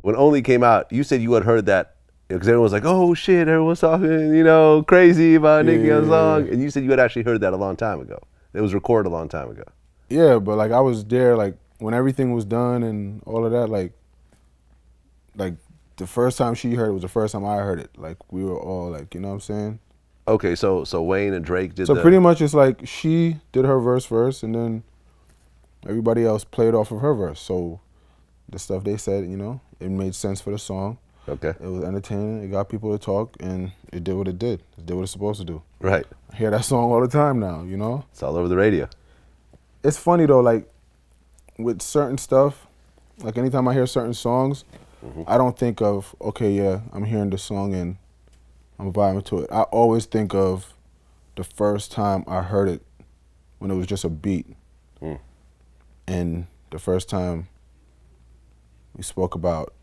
When Only came out, you said you had heard that because everyone was like, "Oh shit!" Everyone's talking, crazy about Nicki on the song, and you said you had actually heard that a long time ago. It was recorded a long time ago. Yeah, but like I was there, like when everything was done and all of that, like the first time she heard it was the first time I heard it. Like we were all like, you know what I'm saying? Okay, so Wayne and Drake did. So pretty much it's like she did her verse first, and then everybody else played off of her verse. So the stuff they said, it made sense for the song. Okay. It was entertaining. It got people to talk, and it did what it did. It did what it's supposed to do. Right. I hear that song all the time now, It's all over the radio. It's funny though, like with certain stuff, like anytime I hear certain songs, I don't think of, okay, yeah, I'm hearing this song and I'm vibing to it. I always think of the first time I heard it when it was just a beat. And the first time we spoke about,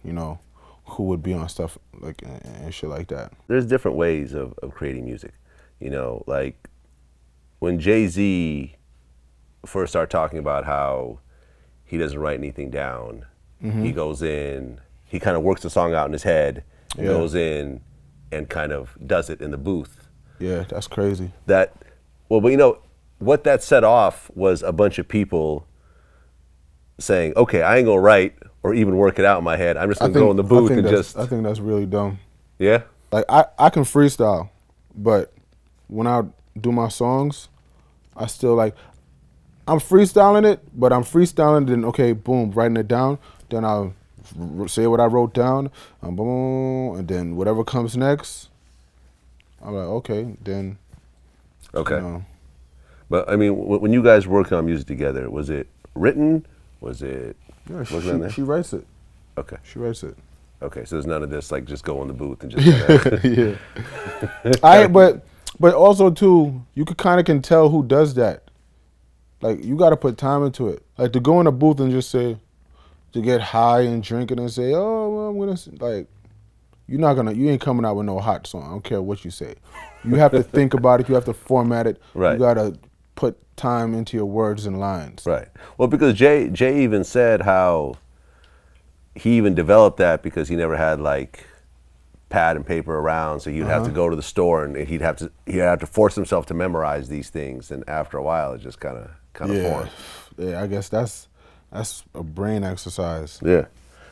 who would be on stuff like and shit like that. There's different ways of creating music. Like when Jay-Z first started talking about how he doesn't write anything down, he goes in, he kind of works the song out in his head and goes in and kind of does it in the booth. Yeah, that's crazy. But what that set off was a bunch of people saying, okay, I ain't gonna write or even work it out in my head. I'm just gonna go in the booth and just. I think that's really dumb. Yeah? Like I can freestyle, but when I do my songs, I still like, I'm freestyling it, but I'm freestyling, then okay, boom, writing it down, then I'll say what I wrote down, boom, and then whatever comes next, I'm like, okay, then. Okay. But I mean, when you guys work on music together, was it written? Was it? Yeah, she writes it. Okay. She writes it. Okay, so there's none of this like just go in the booth and just. Yeah. But also too, you can tell who does that. Like you got to put time into it. Like to go in a booth and just say, to get high and drink it and say, oh, well, I'm gonna like, you ain't coming out with no hot song. I don't care what you say. You have to think about it. You have to format it. Right. You gotta put time into your words and lines. Right. Well, because Jay even said how he even developed that because he never had like pad and paper around, so he'd have to go to the store and he'd have to force himself to memorize these things, and after a while, it just kind of formed. Yeah, I guess that's a brain exercise. Yeah.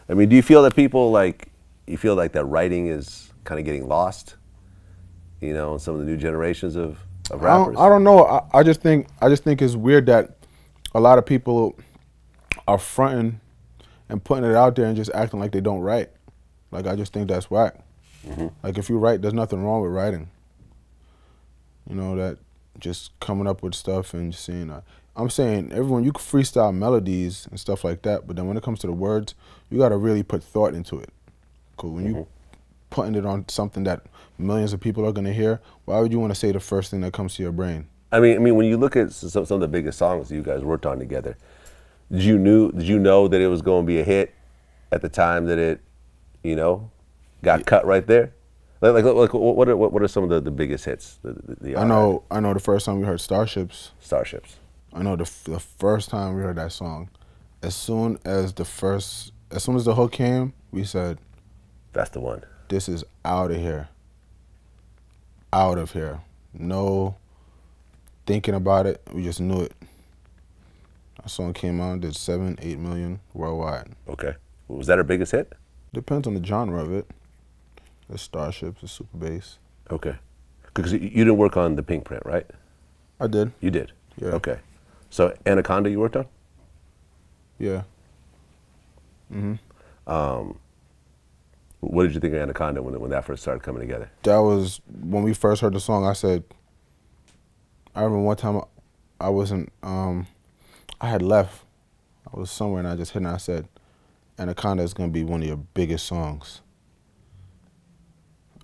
I mean, do you feel that you feel like that writing is kind of getting lost? In some of the new generations of rappers? I don't know. I just think it's weird that a lot of people are fronting and putting it out there and just acting like they don't write. Like I just think that's whack. Like if you write, there's nothing wrong with writing. That just coming up with stuff and just saying. I'm saying everyone, you can freestyle melodies and stuff like that, but then when it comes to the words, you got to really put thought into it. Cause when you putting it on something that millions of people are gonna hear, why would you want to say the first thing that comes to your brain? I mean, when you look at some of the biggest songs that you guys worked on together, did you know that it was going to be a hit at the time that it, got cut right there? Like what are some of the biggest hits? I know the first time we heard Starships. Starships. I know the first time we heard that song, as soon as the hook came, we said, that's the one. This is out of here. Out of here. No thinking about it. We just knew it. That song came out, did 7-8 million worldwide. Okay. Was that her biggest hit? Depends on the genre of it. The Starships, the super bass. Okay. Because you didn't work on the Pink Print, right? I did. You did? Yeah. Okay. So Anaconda you worked on? Yeah. What did you think of Anaconda when that first started coming together? That was, when we first heard the song, I said, I remember one time I wasn't, I had left. I was somewhere and I just hit and I said, Anaconda is going to be one of your biggest songs.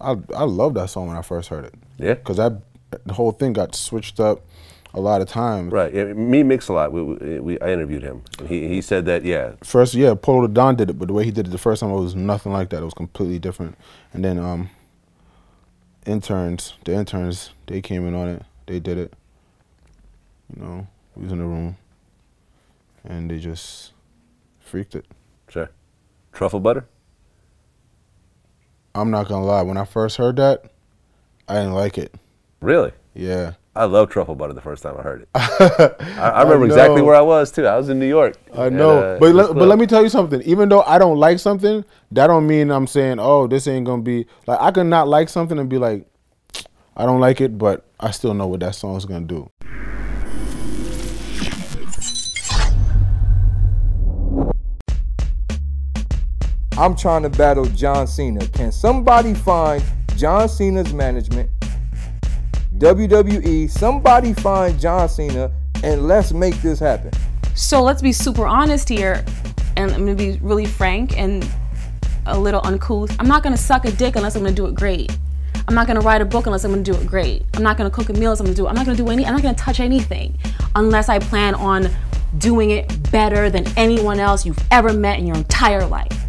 I loved that song when I first heard it. Yeah? Because the whole thing got switched up a lot of times. Right. Yeah, me Mix-a-Lot, I interviewed him. And he said that, yeah. First, yeah, Polo the Don did it, but the way he did it the first time, it was nothing like that. It was completely different. And then the interns, they came in on it. They did it. We was in the room, and they just freaked it. Sure. Truffle butter? I'm not gonna lie. When I first heard that, I didn't like it. Really? Yeah. I love truffle butter the first time I heard it. I remember exactly where I was too. I was in New York. I know, but let me tell you something. Even though I don't like something, that don't mean I'm saying, oh, this ain't gonna be like. I can not like something and be like, I don't like it, but I still know what that song's gonna do. I'm trying to battle John Cena. Can somebody find John Cena's management? WWE, somebody find John Cena and let's make this happen. So let's be super honest here, and I'm gonna be really frank and a little uncouth. I'm not gonna suck a dick unless I'm gonna do it great. I'm not gonna write a book unless I'm gonna do it great. I'm not gonna cook a meal unless I'm gonna do it. I'm not gonna touch anything unless I plan on doing it better than anyone else you've ever met in your entire life.